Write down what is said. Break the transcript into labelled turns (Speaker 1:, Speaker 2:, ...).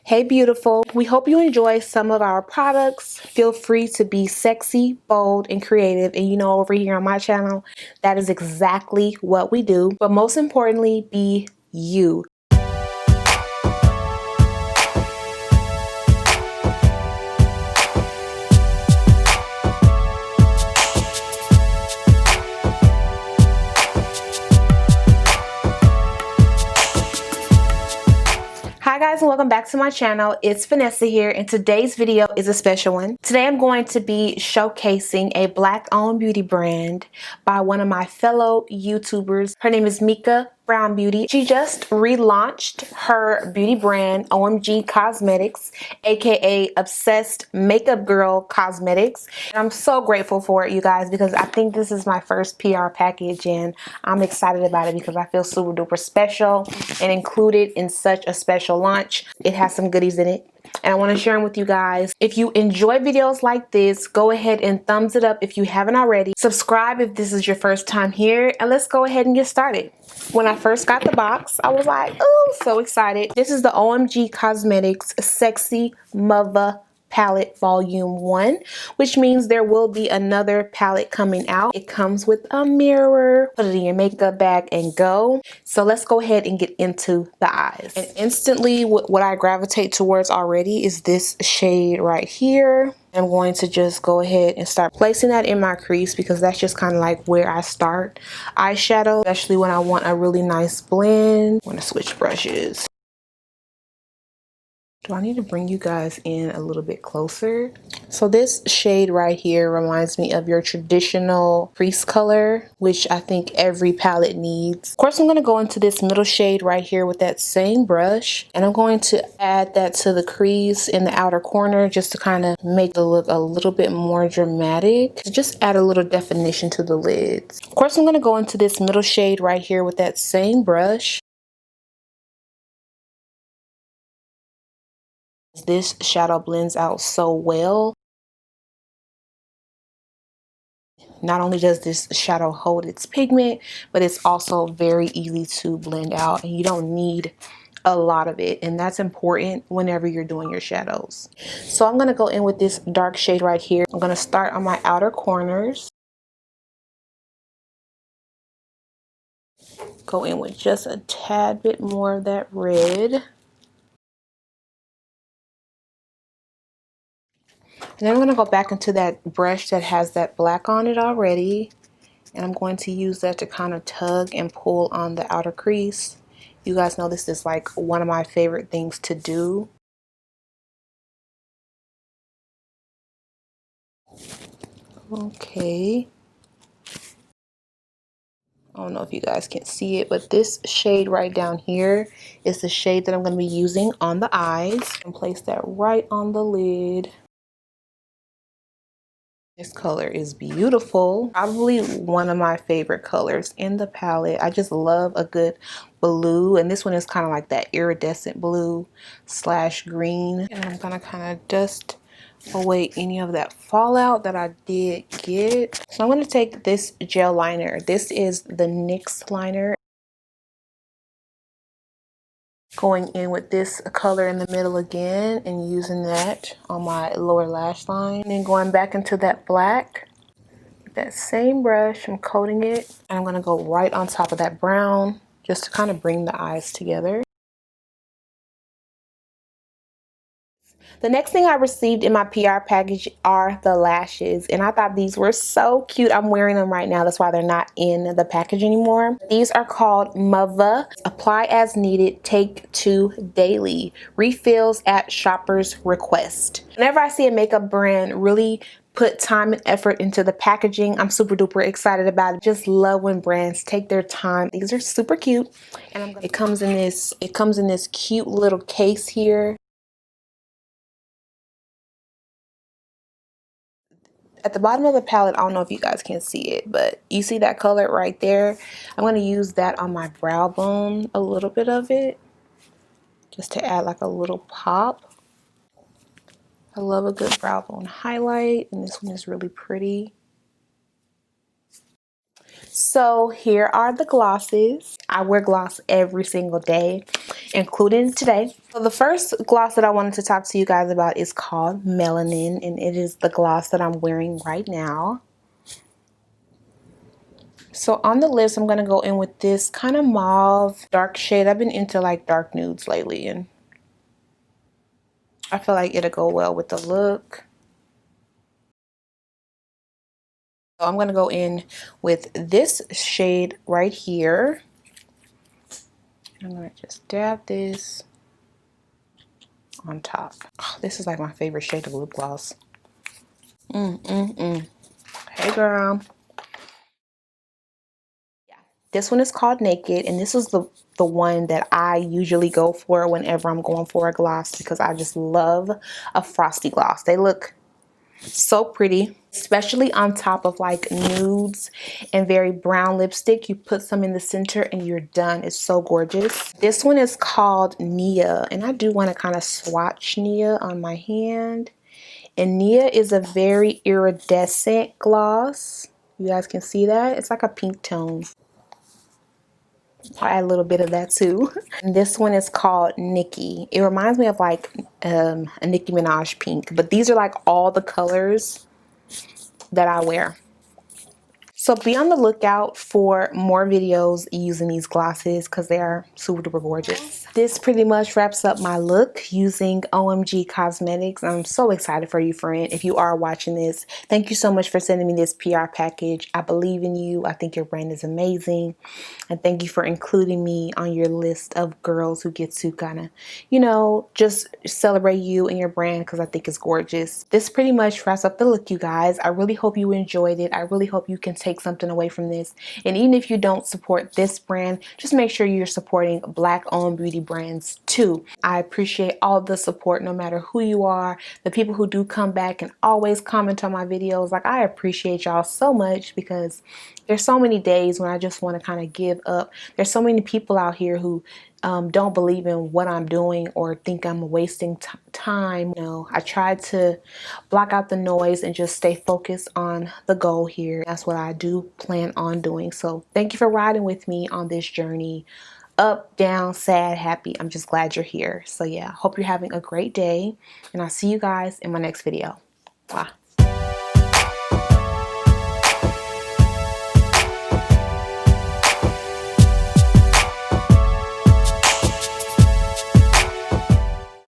Speaker 1: Hey beautiful, we hope you enjoy some of our products. Feel free to be sexy, bold, and creative. And you know, over here on my channel, that is exactly what we do. But most importantly, be you. Hi guys, and welcome back to my channel. It's Vanessa here, and today's video is a special one. Today I'm going to be showcasing a Black-owned beauty brand by one of my fellow YouTubers. Her name is Mika Brown Beauty. She just relaunched her beauty brand, OMG Cosmetics, aka Obsessed Makeup Girl Cosmetics. And I'm so grateful for it, you guys, because I think this is my first PR package and I'm excited about it because I feel super duper special and included in such a special launch. It has some goodies in it, and I want to share them with you guys. If you enjoy videos like this, go ahead and thumbs it up if you haven't already. Subscribe if this is your first time here, and let's go ahead and get started. When I first got the box, I was like, oh, so excited. This is the OMG Cosmetics Sexy Mother palette volume 1, which means there will be another palette coming out. It comes with a mirror. Put it in your makeup bag and go. So let's go ahead and get into the eyes. And instantly what I gravitate towards already is this shade right here. I'm going to just go ahead and start placing that in my crease because that's just kind of like where I start eyeshadow, especially when I want a really nice blend. I'm going to switch brushes. Do I need to bring you guys in a little bit closer? So this shade right here reminds me of your traditional crease color, which I think every palette needs. Of course, I'm going to go into this middle shade right here with that same brush, and I'm going to add that to the crease in the outer corner just to kind of make it look a little bit more dramatic. Just add a little definition to the lids. Of course, I'm going to go into this middle shade right here with that same brush. This shadow blends out so well. Not only does this shadow hold its pigment, but it's also very easy to blend out, and you don't need a lot of it, and that's important whenever you're doing your shadows. So I'm going to go in with this dark shade right here. I'm going to start on my outer corners. Go in with just a tad bit more of that red. And then I'm going to go back into that brush that has that black on it already. And I'm going to use that to kind of tug and pull on the outer crease. You guys know this is like one of my favorite things to do. Okay. I don't know if you guys can see it, but this shade right down here is the shade that I'm going to be using on the eyes. And place that right on the lid. This color is beautiful. Probably one of my favorite colors in the palette. I just love a good blue, and this one is kind of like that iridescent blue / green. And I'm gonna kind of dust away any of that fallout that I did get. So I'm going to take this gel liner. This is the NYX liner. Going in with this color in the middle again and using that on my lower lash line. And then going back into that black. With that same brush, I'm coating it. And I'm going to go right on top of that brown just to kind of bring the eyes together. The next thing I received in my PR package are the lashes, and I thought these were so cute. I'm wearing them right now. That's why they're not in the package anymore. These are called Mother. Apply as needed, take 2 daily. Refills at shopper's request. Whenever I see a makeup brand really put time and effort into the packaging, I'm super duper excited about it. Just love when brands take their time. These are super cute, and it comes in this cute little case here. At the bottom of the palette, I don't know if you guys can see it, but you see that color right there? I'm going to use that on my brow bone, a little bit of it, just to add like a little pop. I love a good brow bone highlight, and this one is really pretty. So here are the glosses. I wear gloss every single day, including today. So the first gloss that I wanted to talk to you guys about is called Melanin, and it is the gloss that I'm wearing right now. So on the lips, I'm going to go in with this kind of mauve dark shade. I've been into like dark nudes lately, and I feel like it'll go well with the look. So I'm going to go in with this shade right here. I'm going to just dab this on top. Oh, this is like my favorite shade of lip gloss. Hey girl. Yeah. This one is called Naked, and this is the one that I usually go for whenever I'm going for a gloss because I just love a frosty gloss. They look so pretty, especially on top of like nudes and very brown lipstick. You put some in the center and you're done. It's so gorgeous. This one is called Nia, and I do want to kind of swatch Nia on my hand. And Nia is a very iridescent gloss. You guys can see that. It's like a pink tone. I'll add a little bit of that too. And this one is called Nicki. It reminds me of like a Nicki Minaj pink, but these are like all the colors that I wear. So be on the lookout for more videos using these glosses because they are super duper gorgeous. This pretty much wraps up my look using OMG Cosmetics. I'm so excited for you, friend. If you are watching this, thank you so much for sending me this PR package. I believe in you. I think your brand is amazing. And thank you for including me on your list of girls who get to kind of, you know, just celebrate you and your brand because I think it's gorgeous. This pretty much wraps up the look, you guys. I really hope you enjoyed it. I really hope you can take something away from this. And even if you don't support this brand, just make sure you're supporting Black-owned beauty brands too. I appreciate all the support no matter who you are. The people who do come back and always comment on my videos, like I appreciate y'all so much because there's so many days when I just want to kind of give up. There's so many people out here who don't believe in what I'm doing or think I'm wasting time. You know, I try to block out the noise and just stay focused on the goal here. That's what I do plan on doing. So thank you for riding with me on this journey. Up, down, sad, happy. I'm just glad you're here. So yeah, hope you're having a great day, and I'll see you guys in my next video. Bye.